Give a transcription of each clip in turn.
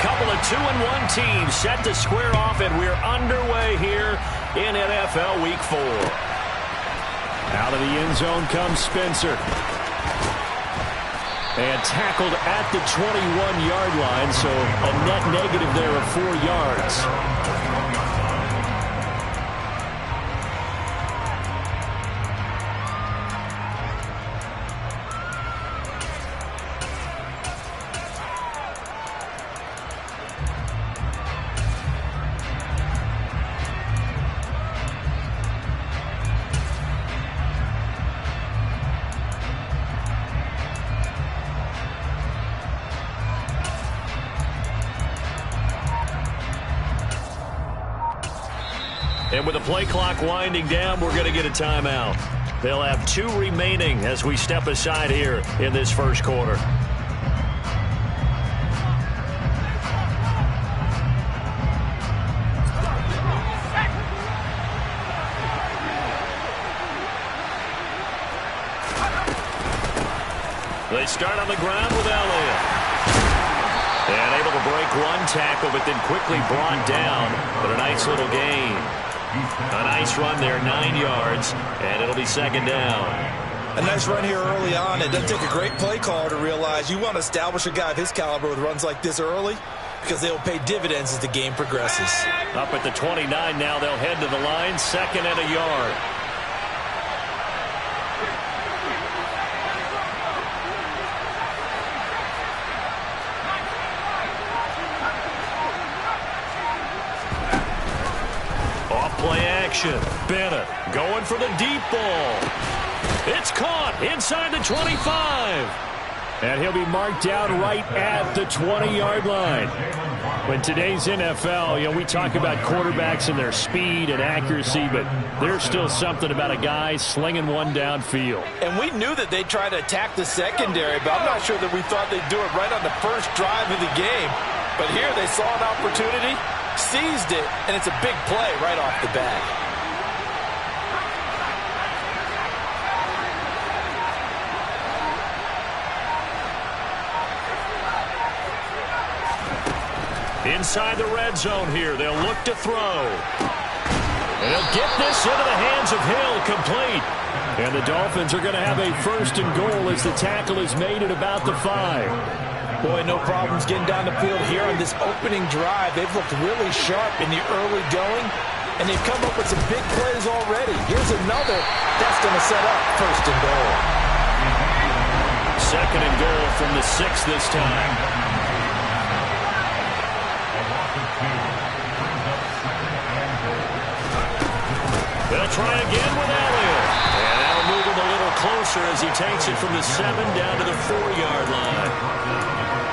couple of 2-1 teams set to square off, and we're underway here in NFL Week 4. Out of the end zone comes Spencer. And tackled at the 21-yard line, so a net negative there of 4 yards. And with the play clock winding down, we're going to get a timeout. They'll have 2 remaining as we step aside here in this first quarter. They start on the ground with Elliott. And able to break one tackle, but then quickly brought down. But a nice little gain. A nice run there, 9 yards, and it'll be second down. A nice run here early on. It doesn't take a great play caller to realize you want to establish a guy of his caliber with runs like this early because they'll pay dividends as the game progresses. Up at the 29 now, they'll head to the line, 2nd and a yard. Bennett going for the deep ball. It's caught inside the 25. And he'll be marked down right at the 20-yard line. When today's NFL, we talk about quarterbacks and their speed and accuracy, but there's still something about a guy slinging one downfield. And we knew that they'd try to attack the secondary, but I'm not sure that we thought they'd do it right on the first drive of the game. But here they saw an opportunity, seized it, and it's a big play right off the bat. Inside the red zone here, they'll look to throw. And he'll get this into the hands of Hill, complete. And the Dolphins are going to have a 1st and goal as the tackle is made at about the 5. Boy, no problems getting down the field here on this opening drive. They've looked really sharp in the early going, and they've come up with some big plays already. Here's another that's going to set up 1st and goal. 2nd and goal from the 6 this time. They'll try again with Elliott. And that'll move him a little closer as he takes it from the 7 down to the 4-yard line.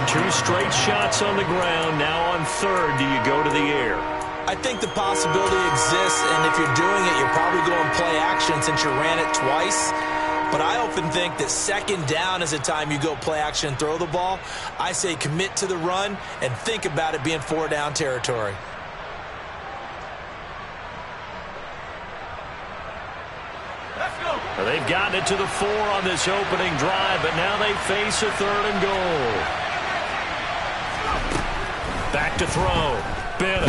2 straight shots on the ground. Now on 3rd, do you go to the air? I think the possibility exists, and if you're doing it, you're probably going play action since you ran it twice. But I often think that 2nd down is the time you go play action and throw the ball. I say commit to the run and think about it being 4-down territory. Well, they've gotten it to the 4 on this opening drive, but now they face a 3rd and goal. Back to throw. Bennett.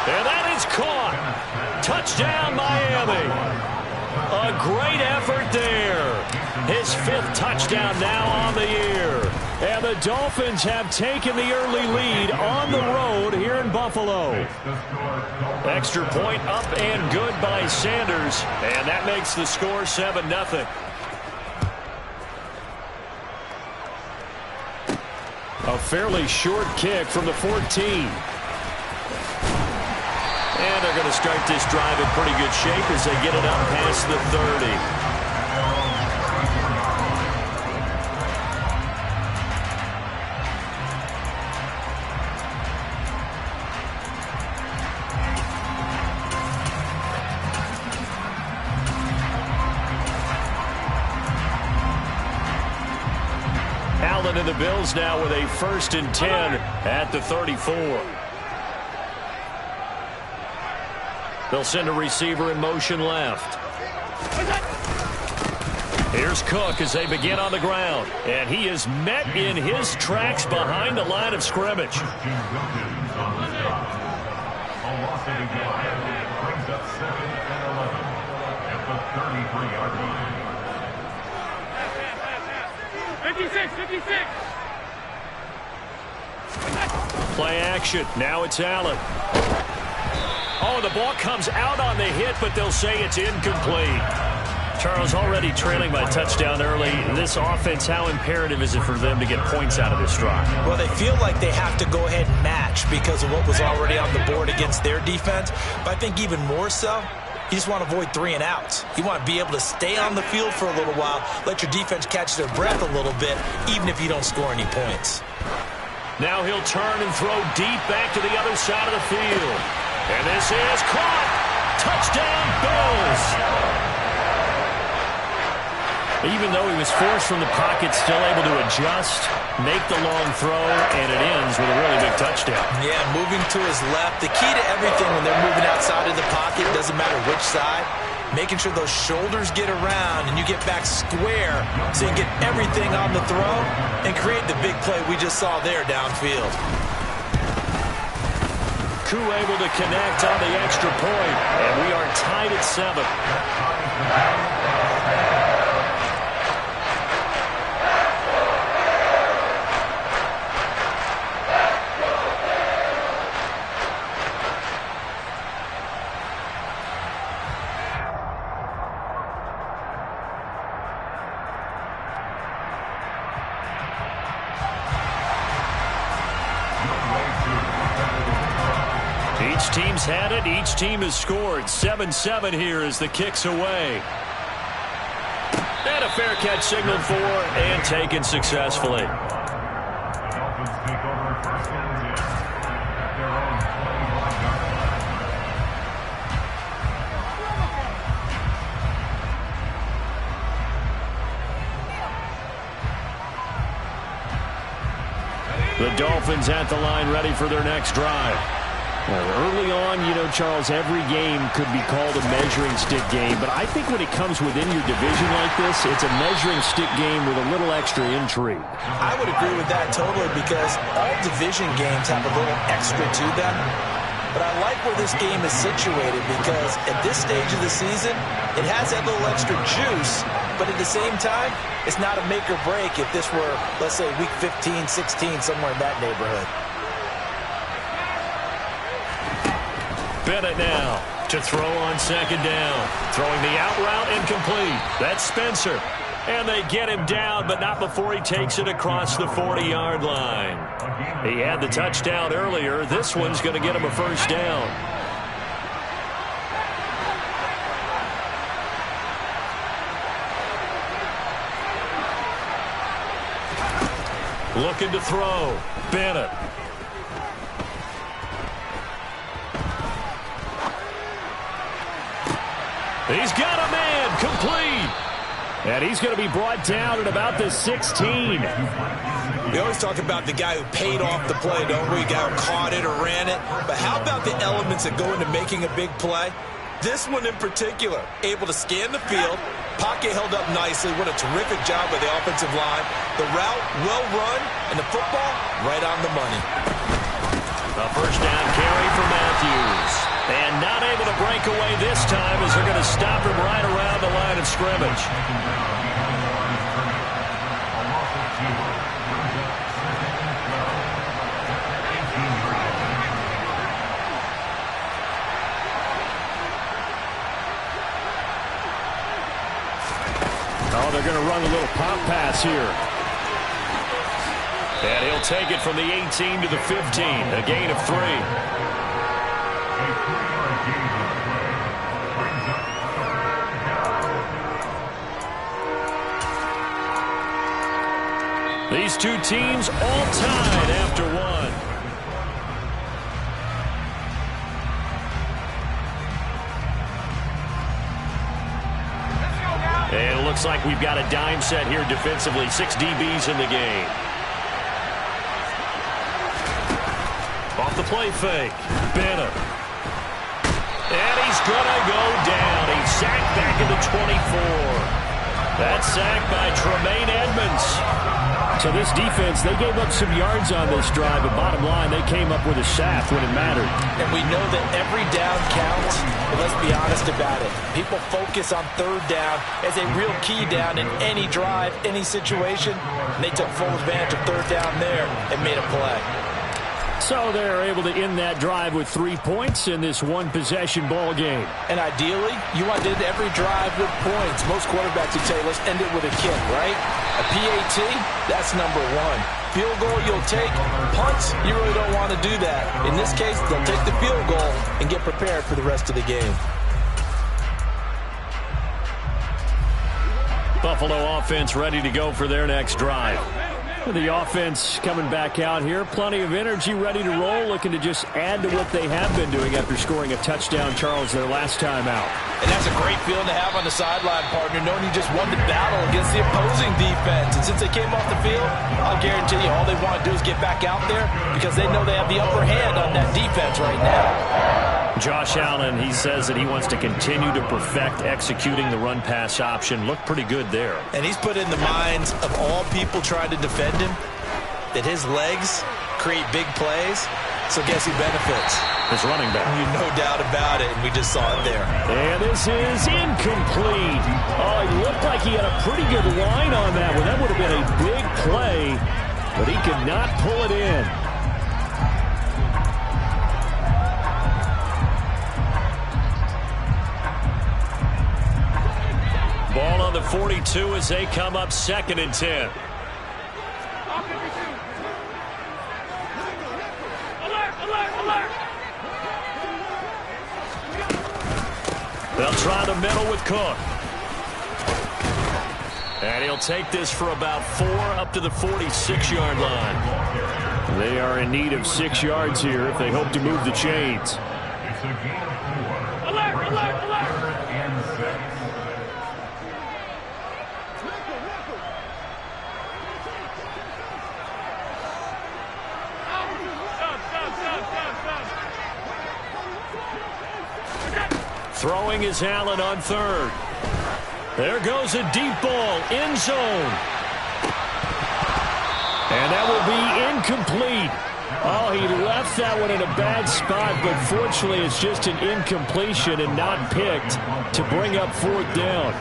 And that is caught. Touchdown, Miami. A great effort there. His 5th touchdown now on the year. And the Dolphins have taken the early lead on the road here in Buffalo. Extra point up and good by Sanders. And that makes the score 7-0. A fairly short kick from the 14. And they're going to start this drive in pretty good shape as they get it up past the 30. Allen and the Bills now with a 1st and 10 at the 34. They'll send a receiver in motion left. He'll Here's Cook as they begin on the ground. And he is met in his tracks behind the line of scrimmage. Play action. Now it's Allen. Oh, the ball comes out on the hit, but they'll say it's incomplete. Charles, already trailing by touchdown early. This offense, how imperative is it for them to get points out of this drive? Well, they feel like they have to go ahead and match because of what was already on the board against their defense. But I think even more so, you just want to avoid 3 and outs. You want to be able to stay on the field for a little while, let your defense catch their breath a little bit, even if you don't score any points. Now he'll turn and throw deep back to the other side of the field. And this is caught. Touchdown, Bills. Even though he was forced from the pocket, still able to adjust, make the long throw, and it ends with a really big touchdown. Yeah, moving to his left. The key to everything when they're moving outside of the pocket, doesn't matter which side, making sure those shoulders get around and you get back square so you can get everything on the throw and create the big play we just saw there downfield. Koo able to connect on the extra point, and we are tied at 7. Each team's had it. Each team has scored. 7-7 here as the kick's away. And a fair catch signaled for and taken successfully. The Dolphins at the line ready for their next drive. Well, early on, you know, Charles, every game could be called a measuring stick game, but I think when it comes within your division like this, it's a measuring stick game with a little extra intrigue. I would agree with that totally because all division games have a little extra to them. But I like where this game is situated because at this stage of the season, it has that little extra juice, but at the same time, it's not a make or break if this were, let's say, week 15, 16, somewhere in that neighborhood. Bennett now to throw on second down. Throwing the out route incomplete. That's Spencer. And they get him down, but not before he takes it across the 40-yard line. He had the touchdown earlier. This one's going to get him a first down. Looking to throw. Bennett. He's got a man, complete. And he's going to be brought down at about the 16. We always talk about the guy who paid off the play, don't we? The guy who caught it or ran it. But how about the elements that go into making a big play? This one in particular, able to scan the field. Pocket held up nicely. What a terrific job by the offensive line. The route, well run, and the football, right on the money. A first down carry for Matthews. And not able to break away this time as they're going to stop him right around the line of scrimmage. Oh, they're going to run a little pop pass here. And he'll take it from the 18 to the 15, a gain of 3. These two teams all tied after one. And it looks like we've got a dime set here defensively. 6 DBs in the game. Off the play fake. Bennett. And he's going to go down. He's sacked back at the 24. That's sacked by Tremaine Edmonds. So this defense, they gave up some yards on this drive, but bottom line, they came up with a sack when it mattered. And we know that every down counts, but let's be honest about it. People focus on third down as a real key down in any drive, any situation, and they took full advantage of third down there and made a play. So they're able to end that drive with 3 points in this one-possession ball game. And ideally, you want to end every drive with points. Most quarterbacks would say, let's end it with a kick, right? A PAT, that's number one. Field goal you'll take. Punts, you really don't want to do that. In this case, they'll take the field goal and get prepared for the rest of the game. Buffalo offense ready to go for their next drive. The offense coming back out here. Plenty of energy, ready to roll, looking to just add to what they have been doing after scoring a touchdown, Charles, their last time out. And that's a great feeling to have on the sideline, partner, knowing you just won the battle against the opposing defense. And since they came off the field, I'll guarantee you all they want to do is get back out there because they know they have the upper hand on that defense right now. Josh Allen, he says that he wants to continue to perfect executing the run-pass option. Looked pretty good there. And he's put in the minds of all people trying to defend him that his legs create big plays. So guess who benefits? His running back. No doubt about it, and we just saw it there. And this is incomplete. Oh, he looked like he had a pretty good line on that one. That would have been a big play, but he could not pull it in. Ball on the 42 as they come up 2nd and 10. They'll try the middle with Cook. And he'll take this for about 4 up to the 46-yard line. They are in need of 6 yards here if they hope to move the chains. Alert, alert, alert. Throwing is Allen on 3rd. There goes a deep ball, end zone. And that will be incomplete. Oh, he left that one in a bad spot, but fortunately it's just an incompletion and not picked to bring up 4th down.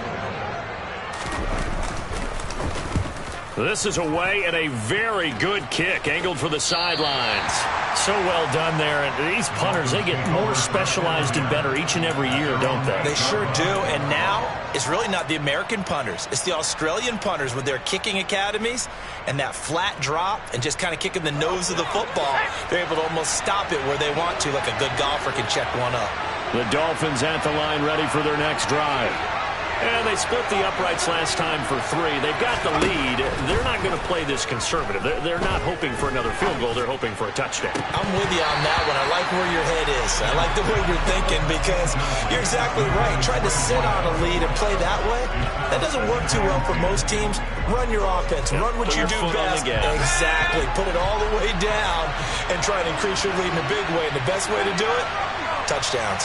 This is away and a very good kick, angled for the sidelines. So well done there. And these punters, they get more specialized and better each and every year, don't they? They sure do. And now it's really not the American punters. It's the Australian punters with their kicking academies and that flat drop and just kind of kicking the nose of the football. They're able to almost stop it where they want to, like a good golfer can check one up. The Dolphins at the line ready for their next drive. And they split the uprights last time for 3. They've got the lead. They're not going to play this conservative. They're not hoping for another field goal. They're hoping for a touchdown. I'm with you on that one. I like where your head is. I like the way you're thinking because you're exactly right. Trying to sit on a lead and play that way, that doesn't work too well for most teams. Run your offense. Run what you do best. Exactly. Put it all the way down and try and increase your lead in a big way. And the best way to do it, touchdowns.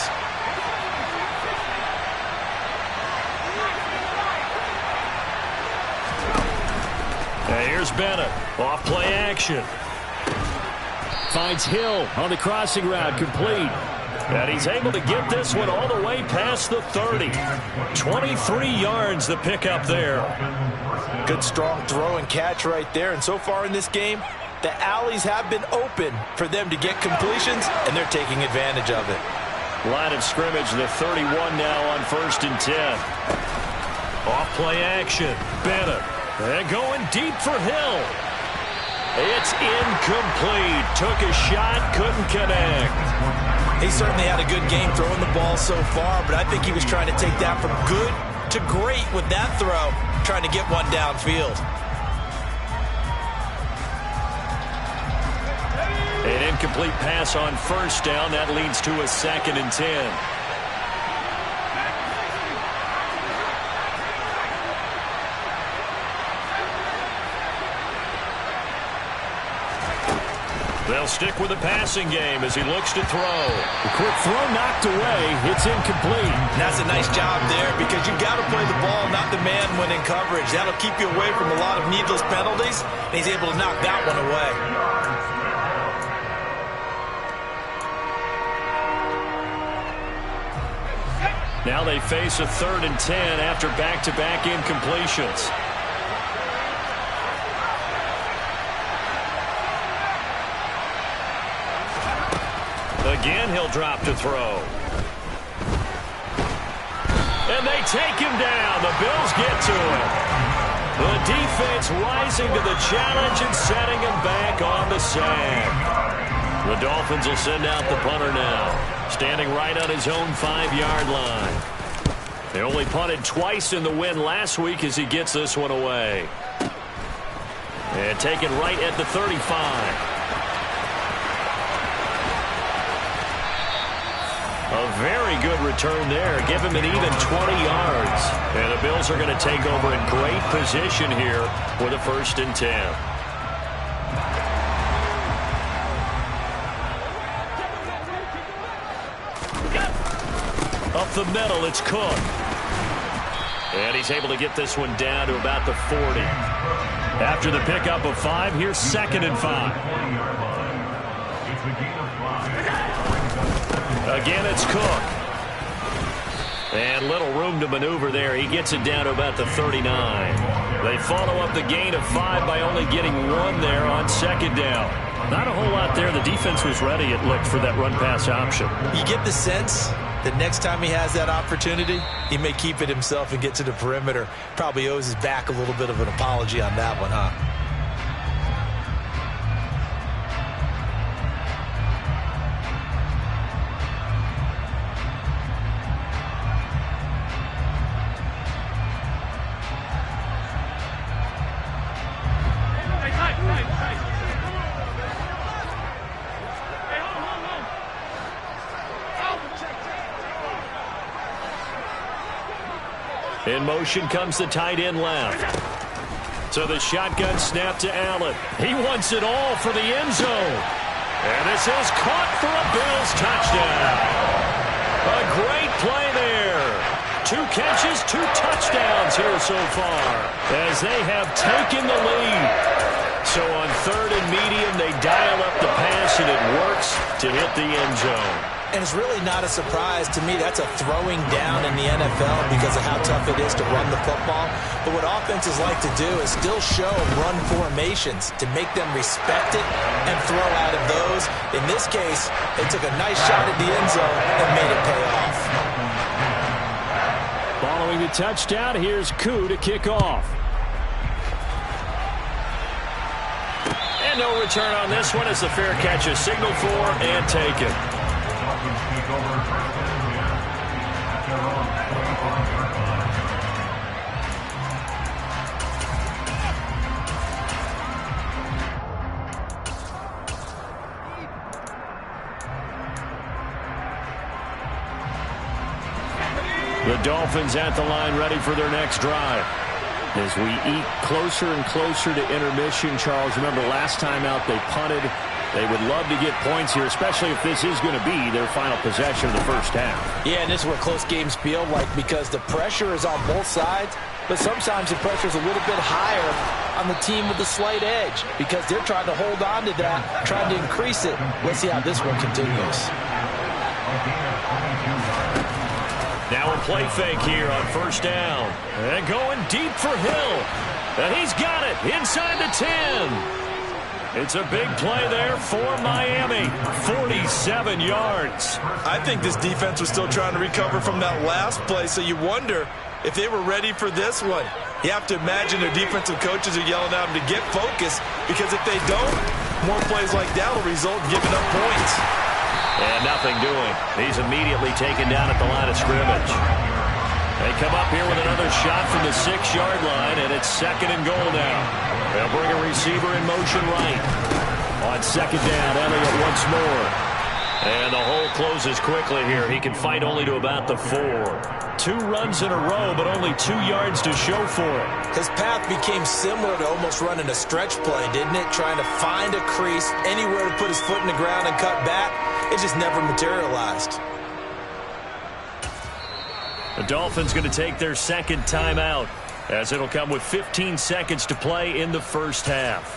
Here's Bennett. Off play action. Finds Hill on the crossing route. Complete. And he's able to get this one all the way past the 30. 23 yards the pickup there. Good strong throw and catch right there. And so far in this game, the alleys have been open for them to get completions, and they're taking advantage of it. Line of scrimmage, the 31 now on 1st and 10. Off play action. Bennett. And going deep for Hill. It's incomplete. Took a shot, couldn't connect. He certainly had a good game throwing the ball so far, but I think he was trying to take that from good to great with that throw, trying to get one downfield. An incomplete pass on 1st down. That leads to a 2nd and 10. They'll stick with the passing game as he looks to throw. The quick throw knocked away. It's incomplete. And that's a nice job there because you've got to play the ball, not the man when in coverage. That'll keep you away from a lot of needless penalties, and he's able to knock that one away. Now they face a 3rd and 10 after back-to-back incompletions. Again, he'll drop to throw. And they take him down. The Bills get to him. The defense rising to the challenge and setting him back on the sack. The Dolphins will send out the punter now, standing right on his own 5-yard line. They only punted twice in the win last week as he gets this one away. And taken right at the 35. A very good return there. Give him an even 20 yards. And the Bills are going to take over in great position here with a 1st and 10. Up the middle, it's Cook. And he's able to get this one down to about the 40. After the pickup of 5, here's 2nd and 5. Again, it's Cook. And little room to maneuver there. He gets it down to about the 39. They follow up the gain of 5 by only getting 1 there on 2nd down. Not a whole lot there. The defense was ready, it looked, for that run-pass option. You get the sense that next time he has that opportunity, he may keep it himself and get to the perimeter. Probably owes his back a little bit of an apology on that one, huh? In motion comes the tight end left. So the shotgun snap to Allen. He wants it all for the end zone. And this is caught for a Bills touchdown. A great play there. 2 catches, 2 touchdowns here so far as they have taken the lead. So on 3rd and medium, they dial up the pass, and it works to hit the end zone. And it's really not a surprise to me. That's a throwing down in the NFL because of how tough it is to run the football. But what offenses like to do is still show run formations to make them respect it and throw out of those. In this case, they took a nice shot at the end zone and made it pay off. Following the touchdown, here's Koo to kick off. And no return on this one as the fair catch is signaled for and taken. The Dolphins at the line ready for their next drive. As we eat closer and closer to intermission, Charles, remember last time out they punted. They would love to get points here, especially if this is going to be their final possession of the first half. Yeah, and this is what close games feel like because the pressure is on both sides, but sometimes the pressure is a little bit higher on the team with the slight edge because they're trying to hold on to that, trying to increase it. Let's see how this one continues. Now a play fake here on 1st down. And going deep for Hill. And he's got it inside the 10. It's a big play there for Miami. 47 yards. I think this defense was still trying to recover from that last play, so you wonder if they were ready for this one. You have to imagine their defensive coaches are yelling at them to get focused because if they don't, more plays like that will result in giving up points. And nothing doing. He's immediately taken down at the line of scrimmage. They come up here with another shot from the 6-yard line, and it's 2nd and goal now. They'll bring a receiver in motion right. On 2nd down, Elliott once more. And the hole closes quickly here. He can fight only to about the 4. 2 runs in a row, but only 2 yards to show for it. His path became similar to almost running a stretch play, didn't it? Trying to find a crease, anywhere to put his foot in the ground and cut back. It just never materialized. The Dolphins going to take their second timeout, as it'll come with 15 seconds to play in the first half.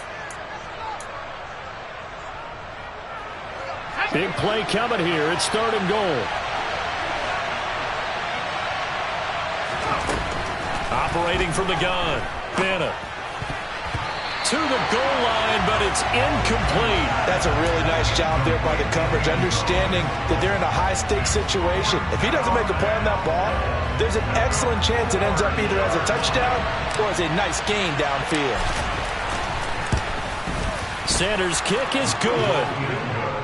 Big play coming here. It's 3rd and goal. Operating from the gun. Bennett. To the goal line, but it's incomplete. That's a really nice job there by the coverage, understanding that they're in a high-stakes situation. If he doesn't make a play on that ball, there's an excellent chance it ends up either as a touchdown or as a nice gain downfield. Sanders' kick is good.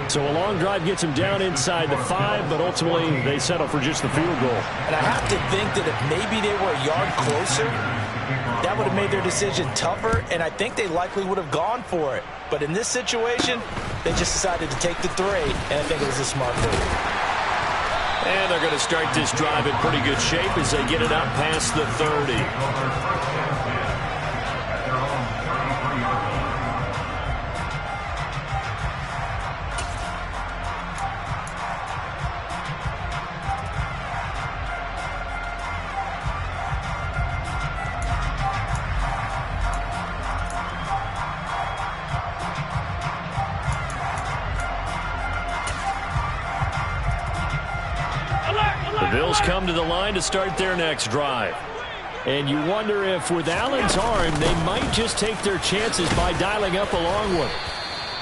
So a long drive gets him down inside the 5, but ultimately they settle for just the field goal. And I have to think that if maybe they were a yard closer, that would have made their decision tougher, and I think they likely would have gone for it. But in this situation, they just decided to take the 3, and I think it was a smart move. And they're going to start this drive in pretty good shape as they get it up past the 30. Bills come to the line to start their next drive. And you wonder if with Allen's arm, they might just take their chances by dialing up a long one.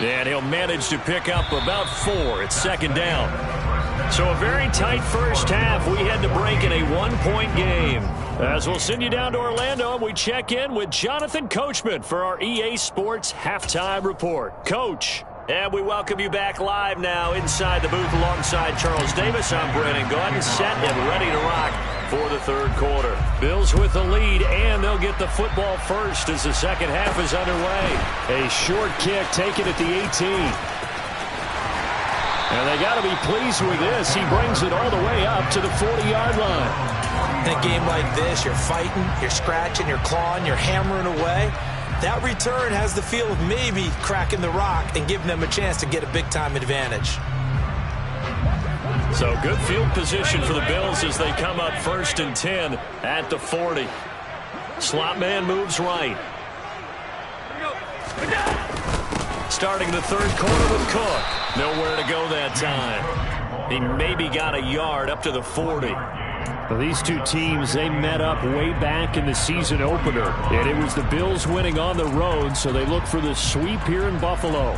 And he'll manage to pick up about 4. It's 2nd down. So a very tight first half. We had to break in a 1-point game. As we'll send you down to Orlando, and we check in with Jonathan Coachman for our EA Sports Halftime Report. Coach. And we welcome you back live now inside the booth alongside Charles Davis. I'm Brandon Gaudin, set and ready to rock for the 3rd quarter. Bills with the lead, and they'll get the football first as the second half is underway. A short kick taken at the 18. And they got to be pleased with this. He brings it all the way up to the 40-yard line. In a game like this, you're fighting, you're scratching, you're clawing, you're hammering away. That return has the feel of maybe cracking the rock and giving them a chance to get a big-time advantage. So good field position for the Bills as they come up 1st and 10 at the 40. Slot man moves right. Starting the 3rd quarter with Cook. Nowhere to go that time. He maybe got a yard up to the 40. Well, these two teams, they met up way back in the season opener, and it was the Bills winning on the road, so they look for the sweep here in Buffalo.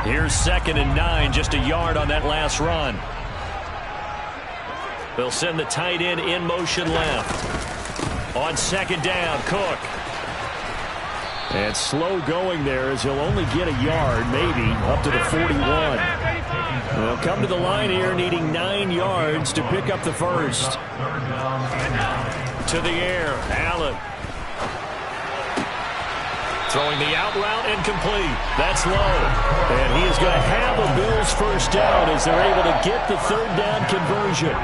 Here's 2nd and 9, just a yard on that last run. They'll send the tight end in motion left. On 2nd down, Cook. And slow going there as he'll only get a yard, maybe, up to the 41. They'll come to the line here needing 9 yards to pick up the first. To the air, Allen. Throwing the out route incomplete. That's low. And he is going to have a Bills first down as they're able to get the 3rd down conversion.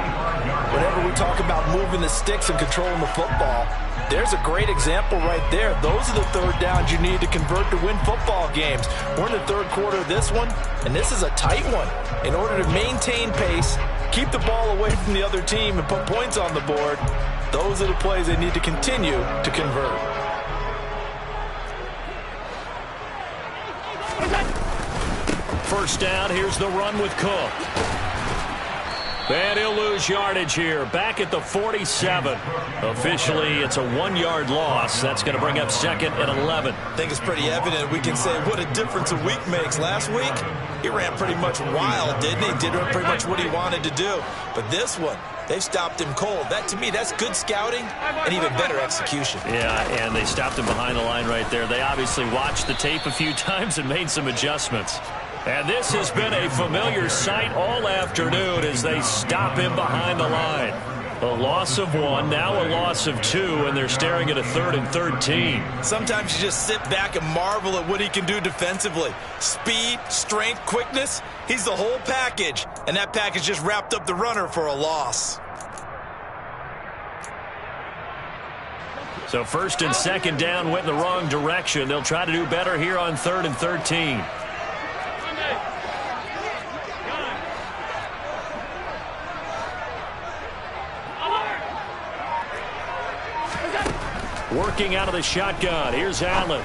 Whenever we talk about moving the sticks and controlling the football, there's a great example right there. Those are the 3rd downs you need to convert to win football games. We're in the 3rd quarter of this one, and this is a tight one. In order to maintain pace, keep the ball away from the other team, and put points on the board, those are the plays they need to continue to convert. First down, here's the run with Cook. And he'll lose yardage here, back at the 47. Officially, it's a 1-yard loss. That's going to bring up 2nd and 11. I think it's pretty evident we can say what a difference a week makes. Last week, he ran pretty much wild, didn't he? Did pretty much what he wanted to do. But this one, they stopped him cold. That, to me, that's good scouting and even better execution. Yeah, and they stopped him behind the line right there. They obviously watched the tape a few times and made some adjustments. And this has been a familiar sight all afternoon as they stop him behind the line. A loss of 1, now a loss of 2, and they're staring at a 3rd and 13. Sometimes you just sit back and marvel at what he can do defensively. Speed, strength, quickness, he's the whole package. And that package just wrapped up the runner for a loss. So 1st and 2nd down went in the wrong direction. They'll try to do better here on 3rd and 13. Working out of the shotgun. Here's Allen.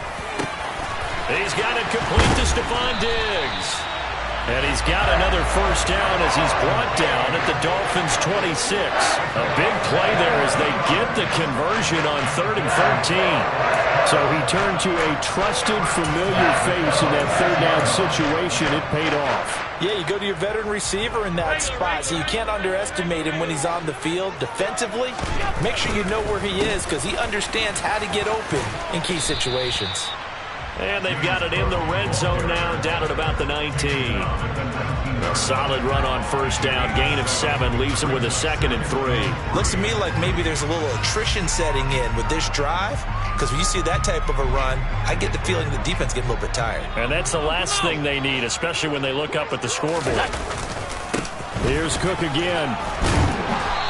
He's got it complete to Stephon Diggs. And he's got another 1st down as he's brought down at the Dolphins' 26. A big play there as they get the conversion on 3rd and 13. So he turned to a trusted, familiar face in that 3rd down situation. It paid off. Yeah, you go to your veteran receiver in that spot, so you can't underestimate him when he's on the field. Defensively, make sure you know where he is because he understands how to get open in key situations. And they've got it in the red zone now, down at about the 19. A solid run on 1st down, gain of 7, leaves them with a 2nd and 3. Looks to me like maybe there's a little attrition setting in with this drive, because when you see that type of a run, I get the feeling the defense getting a little bit tired. And that's the last thing they need, especially when they look up at the scoreboard. Here's Cook again.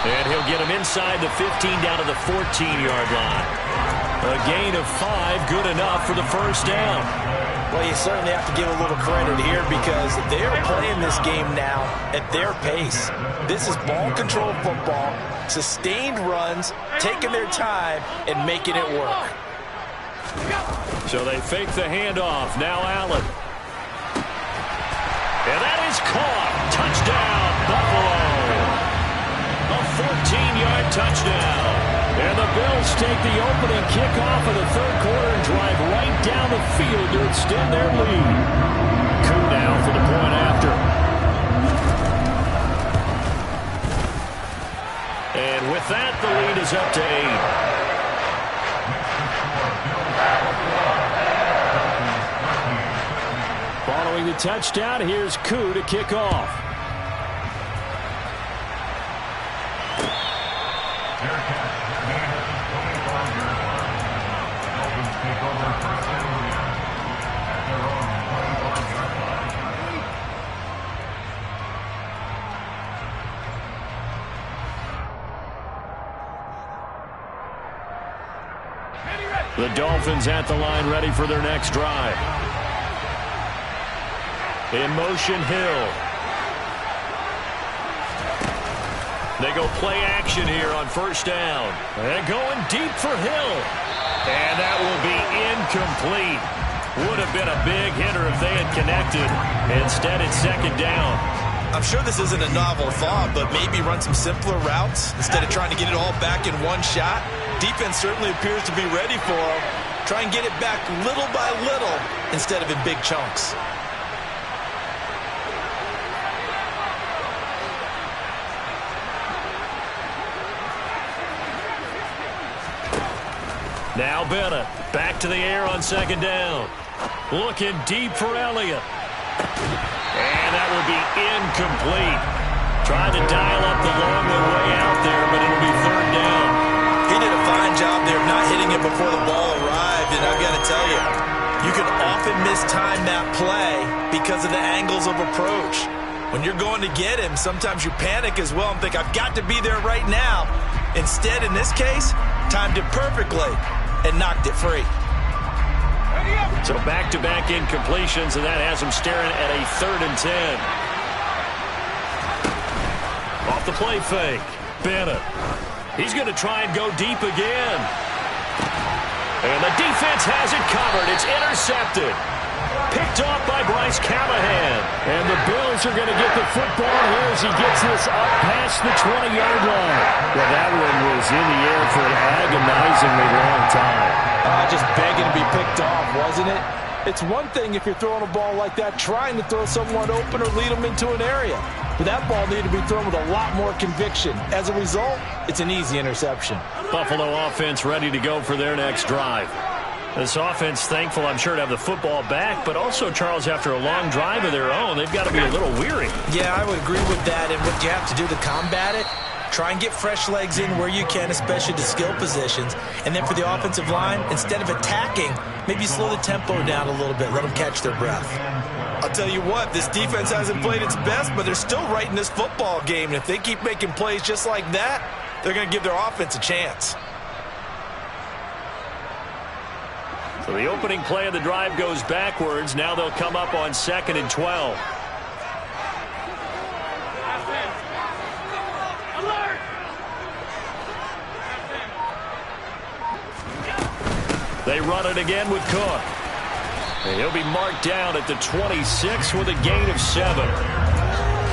And he'll get him inside the 15 down to the 14-yard line. A gain of 5, good enough for the 1st down. Well, you certainly have to give a little credit here because they're playing this game now at their pace. This is ball control football, sustained runs, taking their time, and making it work. So they fake the handoff. Now Allen. And that is caught. Touchdown, Buffalo. A 14-yard touchdown. And the Bills take the opening kickoff of the 3rd quarter and drive right down the field to extend their lead. Coup now for the point after. And with that, the lead is up to 8. Following the touchdown, here's Coup to kick off. The Dolphins at the line, ready for their next drive. In motion, Hill. They go play action here on 1st down. And going deep for Hill. And that will be incomplete. Would have been a big hitter if they had connected. Instead, it's 2nd down. I'm sure this isn't a novel thought, but maybe run some simpler routes instead of trying to get it all back in one shot. Defense certainly appears to be ready for him. Try and get it back little by little instead of in big chunks. Now Bennett back to the air on 2nd down. Looking deep for Elliott. And that will be incomplete. Trying to dial up the long way out there, but it'll be 3rd down. He did a fine job there of not hitting it before the ball arrived, and I've got to tell you, you can often mistime that play because of the angles of approach. When you're going to get him, sometimes you panic as well and think, I've got to be there right now. Instead, in this case, timed it perfectly and knocked it free. So back-to-back incompletions, and that has him staring at a 3rd and 10. Off the play fake. Bennett. He's going to try and go deep again. And the defense has it covered. It's intercepted. Picked off by Bryce Callahan. And the Bills are going to get the football here as he gets this up past the 20-yard line. Well, that one was in the air for an agonizingly long time. Just begging to be picked off, wasn't it? It's one thing if you're throwing a ball like that, trying to throw someone open or lead them into an area. But that ball needed to be thrown with a lot more conviction. As a result, it's an easy interception. Buffalo offense ready to go for their next drive. This offense thankful, I'm sure, to have the football back, but also, Charles, after a long drive of their own, they've got to be a little weary. Yeah, I would agree with that. And what you have to do to combat it, Try and get fresh legs in where you can, especially the skill positions. And then for the offensive line, instead of attacking, maybe slow the tempo down a little bit. Let them catch their breath. I'll tell you what, this defense hasn't played its best, but they're still right in this football game. And if they keep making plays just like that, they're going to give their offense a chance. So the opening play of the drive goes backwards. Now they'll come up on 2nd and 12. They run it again with Cook. And he'll be marked down at the 26 with a gain of 7.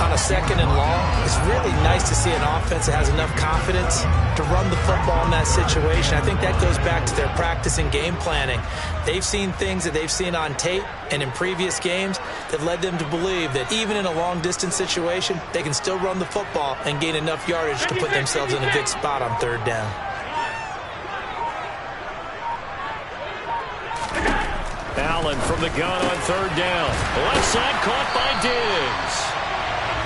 On a 2nd and long, it's really nice to see an offense that has enough confidence to run the football in that situation. I think that goes back to their practice and game planning. They've seen things that they've seen on tape and in previous games that led them to believe that even in a long-distance situation, they can still run the football and gain enough yardage to put themselves in a good spot on 3rd down. Allen from the gun on 3rd down. Left side caught by Diggs.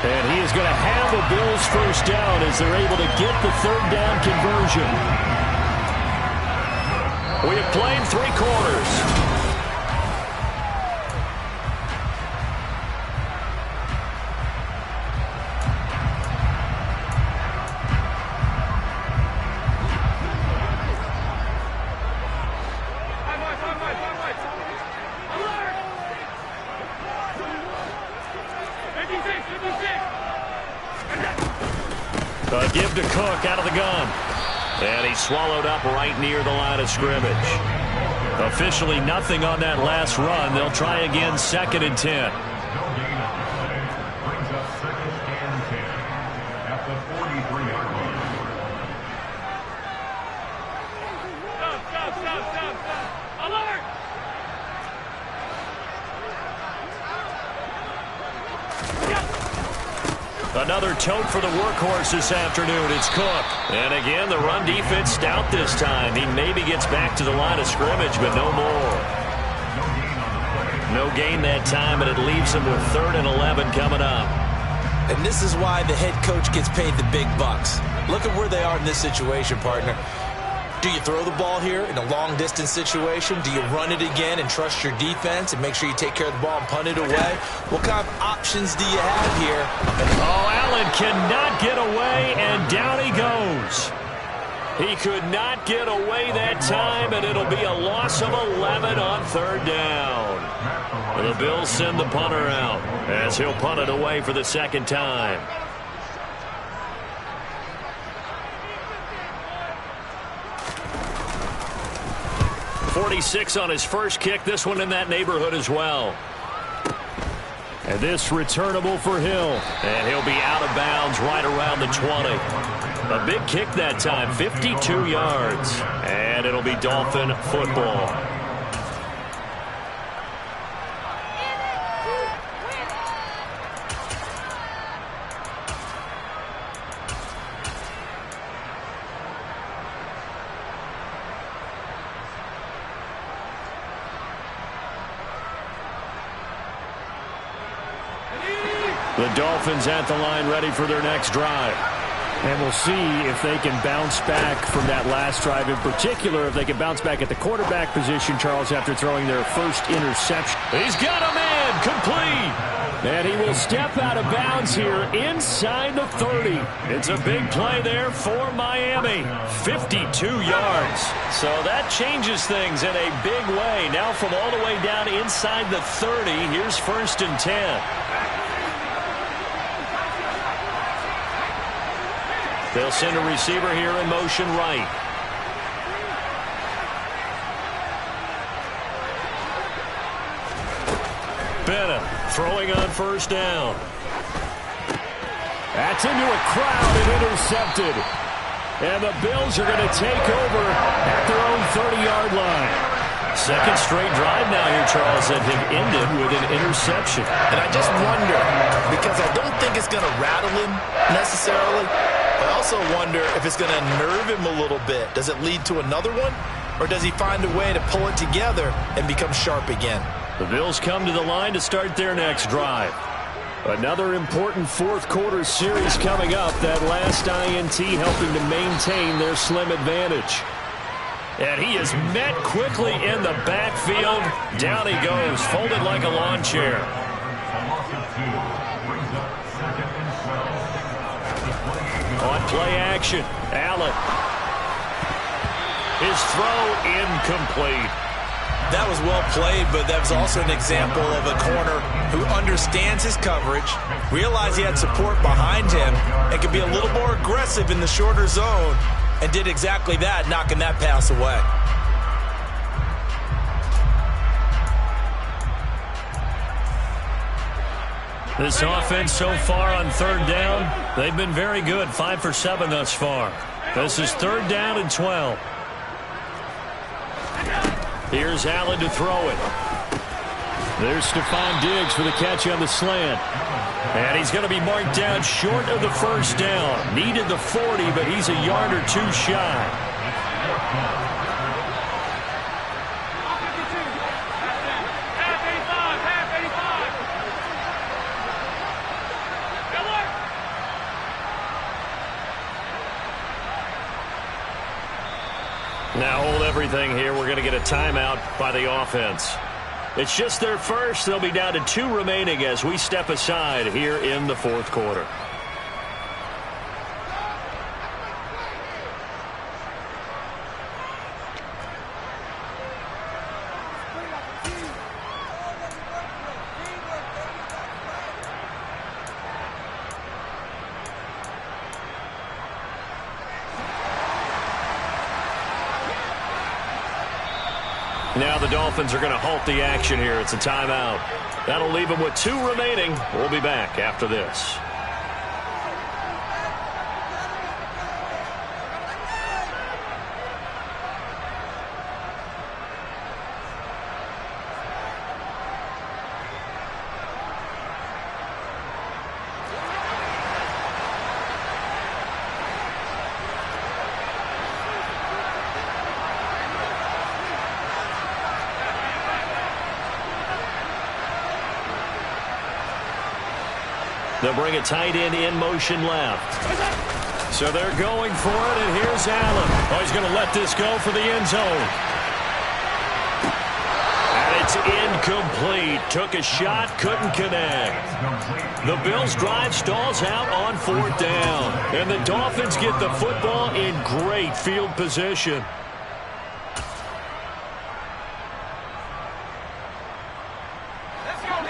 And he is going to have the Bills' first down as they're able to get the 3rd down conversion. We have played 3 quarters. A give to Cook out of the gun. And he's swallowed up right near the line of scrimmage. Officially nothing on that last run. They'll try again 2nd and 10. Brings up 2nd and 10 at the 43-yard line. Stop. Alert! Another tote for the workhorse this afternoon. It's Cook. And again, the run defense stout this time. He maybe gets back to the line of scrimmage, but no more. No gain that time, and it leaves him with 3rd and 11 coming up. And this is why the head coach gets paid the big bucks. Look at where they are in this situation, partner. Do you throw the ball here in a long-distance situation? Do you run it again and trust your defense and make sure you take care of the ball and punt it away? What kind of options do you have here? Oh, Allen cannot get away, and down he goes. He could not get away that time, and it'll be a loss of 11 on 3rd down. The Bills send the punter out as he'll punt it away for the 2nd time. 46 on his first kick. This one in that neighborhood as well. And this returnable for Hill. And he'll be out of bounds right around the 20. A big kick that time, 52 yards. And it'll be Dolphin football. The Dolphins at the line ready for their next drive. And we'll see if they can bounce back from that last drive. In particular, if they can bounce back at the quarterback position, Charles, after throwing their first interception. He's got a man complete. And he will step out of bounds here inside the 30. It's a big play there for Miami. 52 yards. So that changes things in a big way. Now from all the way down inside the 30, here's 1st and 10. They'll send a receiver here in motion right. Bennett throwing on 1st down. That's into a crowd and intercepted. And the Bills are going to take over at their own 30-yard line. Second straight drive now here, Charles, that have ended with an interception. And I just wonder, because I don't think it's going to rattle him necessarily, I also wonder if it's going to nerve him a little bit. Does it lead to another one? Or does he find a way to pull it together and become sharp again? The Bills come to the line to start their next drive. Another important fourth quarter series coming up. That last INT helping to maintain their slim advantage. And he is met quickly in the backfield. Down he goes, folded like a lawn chair. On play action, Allen. His throw incomplete. That was well played, but that was also an example of a corner who understands his coverage, realized he had support behind him, and could be a little more aggressive in the shorter zone, and did exactly that, knocking that pass away. This offense so far on third down, they've been very good, 5 for 7 thus far. This is 3rd down and 12. Here's Allen to throw it. There's Stephon Diggs for the catch on the slant. And he's going to be marked down short of the first down. Needed the 40, but he's a yard or two shy. Now hold everything here. We're going to get a timeout by the offense. It's just their first. They'll be down to 2 remaining as we step aside here in the fourth quarter. Now the Dolphins are going to halt the action here. It's a timeout. That'll leave them with 2 remaining. We'll be back after this. They'll bring a tight end in motion left. So they're going for it, and here's Allen. Oh, he's going to let this go for the end zone. And it's incomplete. Took a shot, couldn't connect. The Bills' drive stalls out on 4th down. And the Dolphins get the football in great field position.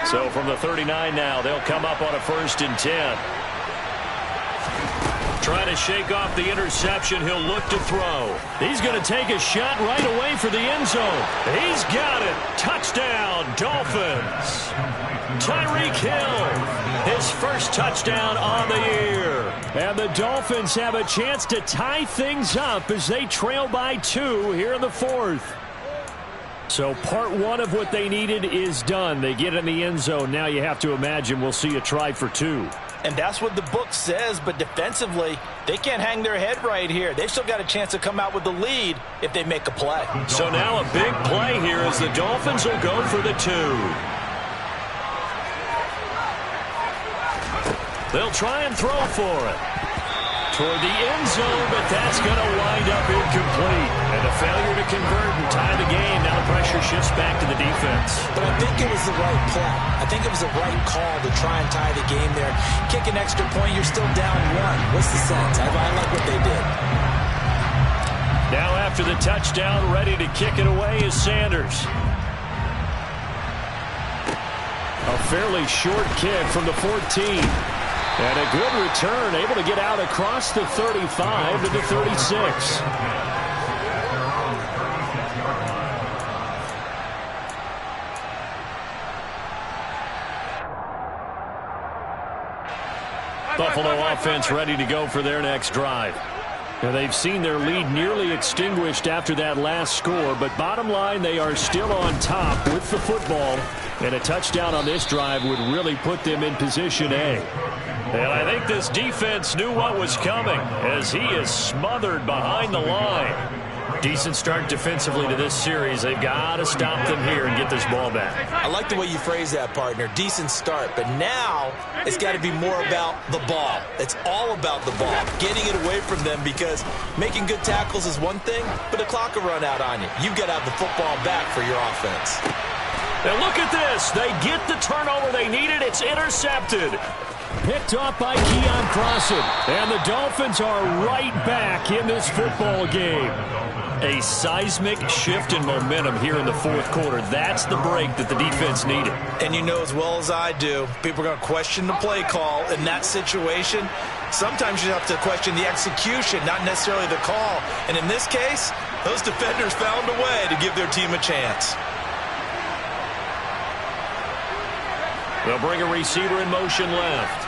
So from the 39 now, they'll come up on a 1st and 10. Trying to shake off the interception. He'll look to throw. He's going to take a shot right away for the end zone. He's got it. Touchdown, Dolphins. Tyreek Hill, his first touchdown on the year. And the Dolphins have a chance to tie things up as they trail by 2 here in the 4th. So part 1 of what they needed is done. They get in the end zone. Now you have to imagine we'll see a try for 2. And that's what the book says, but defensively, they can't hang their head right here. They've still got a chance to come out with the lead if they make a play. So now a big play here as the Dolphins will go for the 2. They'll try and throw for it. Toward the end zone, but that's going to wind up incomplete. And a failure to convert and tie the game. Now the pressure shifts back to the defense. But I think it was the right play. I think it was the right call to try and tie the game there. Kick an extra point, you're still down 1. What's the sense? I like what they did. Now after the touchdown, ready to kick it away is Sanders. A fairly short kick from the 14. And a good return, able to get out across the 35 to the 36. Buffalo offense ready to go for their next drive. Now they've seen their lead nearly extinguished after that last score, but bottom line, they are still on top with the football. And a touchdown on this drive would really put them in position A. And I think this defense knew what was coming as he is smothered behind the line. Decent start defensively to this series. They've got to stop them here and get this ball back. I like the way you phrase that, partner. Decent start, but now it's got to be more about the ball. It's all about the ball, getting it away from them, because making good tackles is one thing, but the clock will run out on you. You've got to have the football back for your offense. And look at this. They get the turnover they needed. It's intercepted. Picked off by Keon Crossen. And the Dolphins are right back in this football game. A seismic shift in momentum here in the fourth quarter. That's the break that the defense needed. And you know as well as I do, people are going to question the play call in that situation. Sometimes you have to question the execution, not necessarily the call. And in this case, those defenders found a way to give their team a chance. They'll bring a receiver in motion left.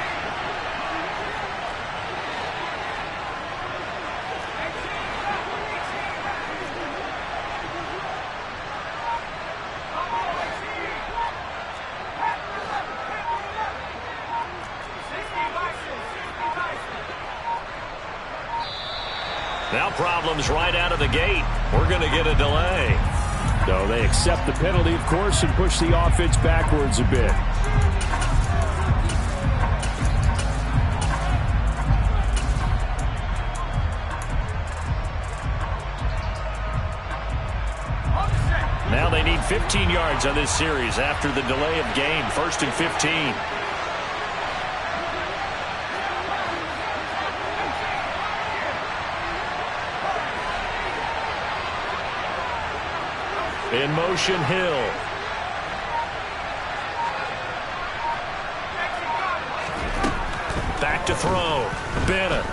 Now problems right out of the gate. We're going to get a delay. No, they accept the penalty, of course, and push the offense backwards a bit. Now they need 15 yards on this series after the delay of game. 1st and 15. In motion, Hill. Back to throw. Bennett.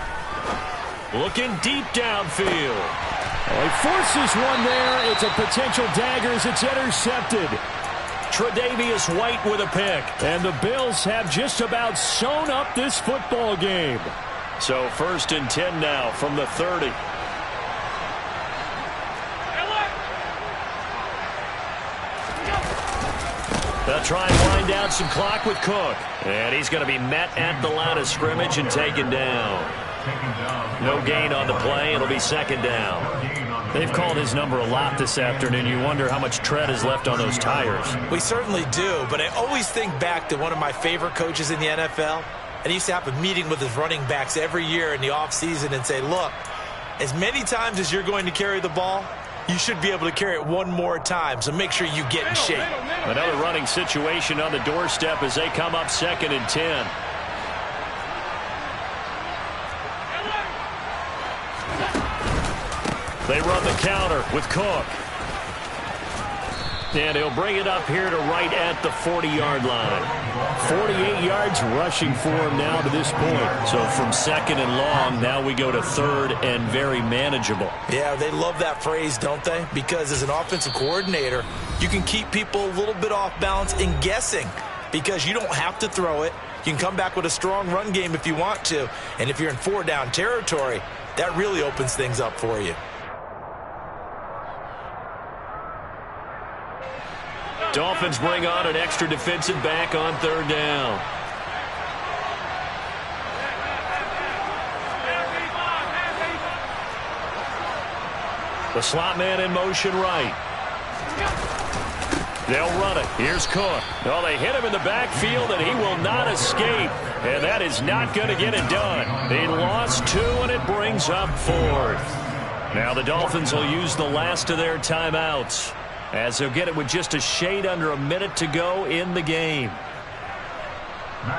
Looking deep downfield. Well, he forces one there. It's a potential dagger as it's intercepted. Tre'Davious White with a pick. And the Bills have just about sewn up this football game. So 1st and 10 now from the 30. They'll try and wind down some clock with Cook. And he's going to be met at the line of scrimmage and taken down. No gain on the play. It'll be 2nd down. They've called his number a lot this afternoon. You wonder how much tread is left on those tires. We certainly do, but I always think back to one of my favorite coaches in the NFL. And he used to have a meeting with his running backs every year in the offseason and say, look, as many times as you're going to carry the ball, you should be able to carry it one more time, so make sure you get in shape. Another running situation on the doorstep as they come up 2nd and 10. They run the counter with Cook. And he'll bring it up here to right at the 40-yard line. 48 yards rushing for him now to this point. So from 2nd and long, now we go to 3rd and very manageable. Yeah, they love that phrase, don't they? Because as an offensive coordinator, you can keep people a little bit off balance and guessing because you don't have to throw it. You can come back with a strong run game if you want to. And if you're in 4-down territory, that really opens things up for you. Dolphins bring on an extra defensive back on 3rd down. The slot man in motion right. They'll run it. Here's Cook. Oh, they hit him in the backfield, and he will not escape. And that is not going to get it done. They lost 2, and it brings up 4th. Now the Dolphins will use the last of their timeouts, as they'll get it with just a shade under a minute to go in the game.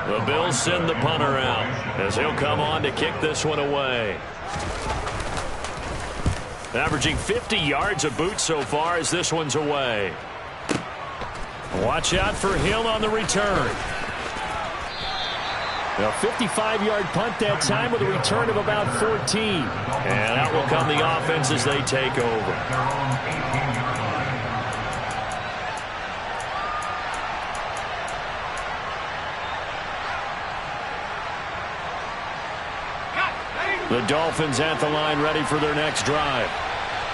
The Bills send the punter out as he'll come on to kick this one away. Averaging 50 yards a boot so far as this one's away. Watch out for Hill on the return. A 55-yard punt that time with a return of about 14. And out will come the offense as they take over. The Dolphins at the line ready for their next drive.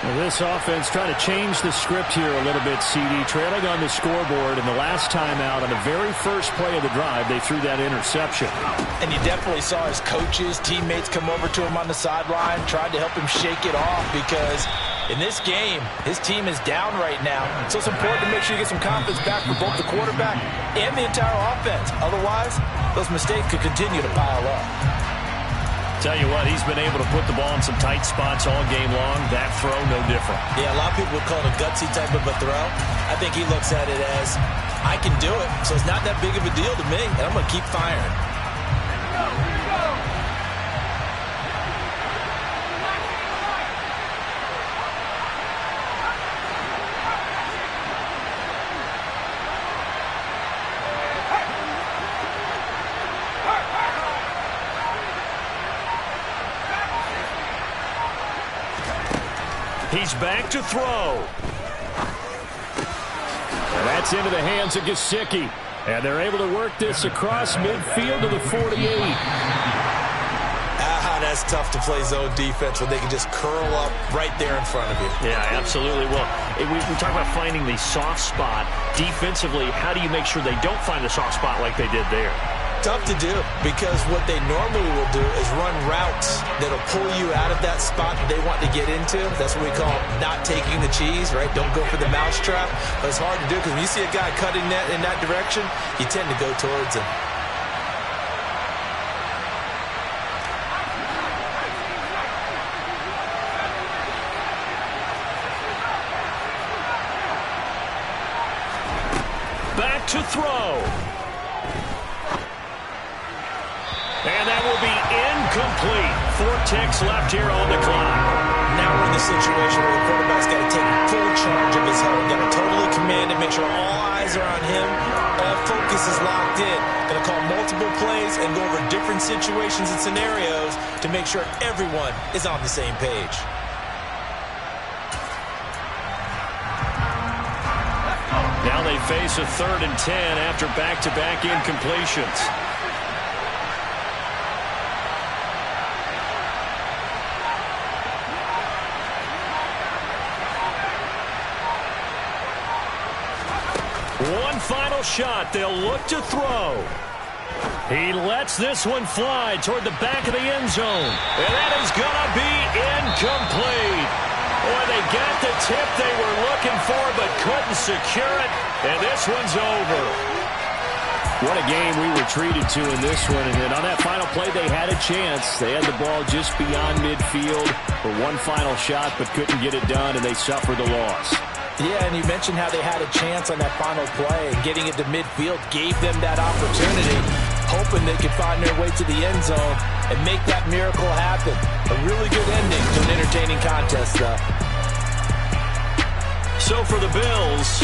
Well, this offense trying to change the script here a little bit, CD. Trailing on the scoreboard, and the last time out on the very first play of the drive, they threw that interception. And you definitely saw his coaches, teammates come over to him on the sideline, tried to help him shake it off because In this game, his team is down right now, so it's important to make sure you get some confidence back for both the quarterback and the entire offense. Otherwise, those mistakes could continue to pile up. Tell you what, he's been able to put the ball in some tight spots all game long. That throw, no different. Yeah, a lot of people would call it a gutsy type of a throw. I think he looks at it as, I can do it, so it's not that big of a deal to me, and I'm going to keep firing. He's back to throw. And that's into the hands of Gesicki. And they're able to work this across midfield to the 48. That's tough to play zone defense when they can just curl up right there in front of you. Yeah, absolutely. Well, we talk about finding the soft spot. Defensively, how do you make sure they don't find the soft spot like they did there? Tough to do, because what they normally will do is run routes that'll pull you out of that spot that they want to get into. That's what we call not taking the cheese, right? Don't go for the mousetrap. But it's hard to do, because when you see a guy cutting that in that direction, you tend to go towards him. Back to throw. And that will be incomplete. 4 ticks left here on the clock. Now we're in the situation where the quarterback's got to take full charge of his home. Got to totally command it, make sure all eyes are on him. All focus is locked in. Going to call multiple plays and go over different situations and scenarios to make sure everyone is on the same page. Now they face a 3rd and 10 after back-to-back incompletions. One final shot. They'll look to throw. He lets this one fly toward the back of the end zone. And that is going to be incomplete. Boy, they got the tip they were looking for but couldn't secure it. And this one's over. What a game we were treated to in this one. And on that final play, they had a chance. They had the ball just beyond midfield for one final shot but couldn't get it done, and they suffered the loss. Yeah, and you mentioned how they had a chance on that final play, and getting it to midfield gave them that opportunity, hoping they could find their way to the end zone and make that miracle happen. A really good ending to an entertaining contest, though. So for the Bills,